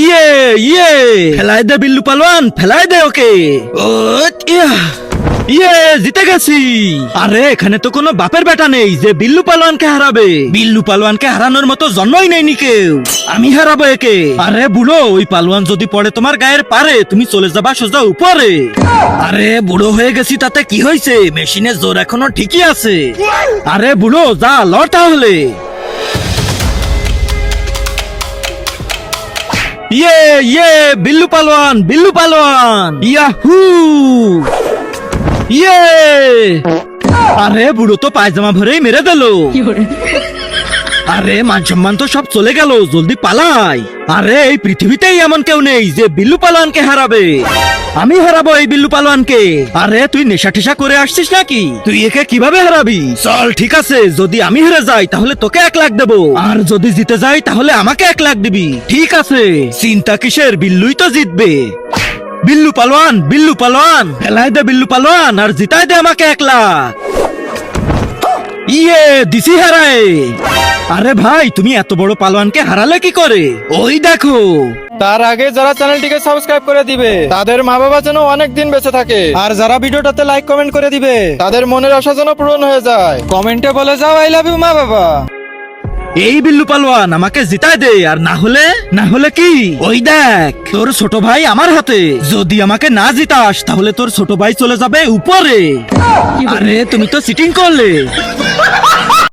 ইয়ে ইয়ে ফেলাই দে বিল্লু পালোয়ান, ফেলাই দে ওকে। ও ইয়ে জিতে গেছি। আরে এখানে তো কোনো বাপের বেটা নেই যে বিল্লু পালোয়ানকে হারাবে। বিল্লু পালোয়ানকে হারানোর মতো জন্মই নেইনি কেউ। আমি হারাবো একে। আরে বুড়ো, ওই পালোয়ান যদি পড়ে তোমার গায়ের পারে, তুমি চলে যাবা সোজা উপরে। আরে বুড়ো হয়ে গেছি তাতে কি হয়েছে, মেশিনের জোর এখনো ঠিকই আছে। আরে বুড়ো যা লড় তাহলে। ইয়ে ইয়ে বিল্লু পালোয়ান, বিল্লু পালোয়ান, ইয়াহু ইয়ে। আরে বুড়ো তো পায়জামা ভরেই মেরে দিল। আরে মান সম্মান তো সব চলে গেল, জলদি পালাই। আরে এই পৃথিবীতেই এমন কেউ নেই যে বিল্লু পালোয়ানকে হারাবে। আমি হারাবো এই বিল্লু পালোয়ানকে। আরে তুই নেশা টেশা করে আসছিস নাকি? তুই একে কিভাবে হারাবি? চল ঠিক আছে, যদি আমি হেরে যাই তাহলে তোকে 1 লাখ দেবো, আর যদি জিতে যাই তাহলে আমাকে 1 লাখ দিবি। ঠিক আছে, চিন্তা কিসের, বিল্লুই তো জিতবে। বিল্লু পালোয়ান, বিল্লু পালোয়ান, ফেলাই দে বিল্লু পালোয়ান আর জিতাই দে আমাকে 1 লাখ। ইয়ে দিছি হারায়। আরে ভাই, তুমি এত বড় পালোয়ানকে হারালে কি করে? ওই দেখো। তার আগে যারা চ্যানেলটিকে সাবস্ক্রাইব করে দিবে তাদের মা বাবা যেন অনেক দিন বেঁচে থাকে, আর যারা ভিডিওটাতে লাইক কমেন্ট করে দিবে তাদের মনের আশা যেন পূরণ হয়ে যায়। কমেন্টে বলে যাও আই লাভ ইউ মা বাবা। এই বিল্লু পালোয়ান আমাকে জিতাই দে, আর না হলে কি, ওই দেখ তোর ছোট ভাই আমার হাতে। যদি আমাকে না জিতাস তাহলে তোর ছোট ভাই চলে যাবে উপরে। আরে তুমি তো চিটিং করলে।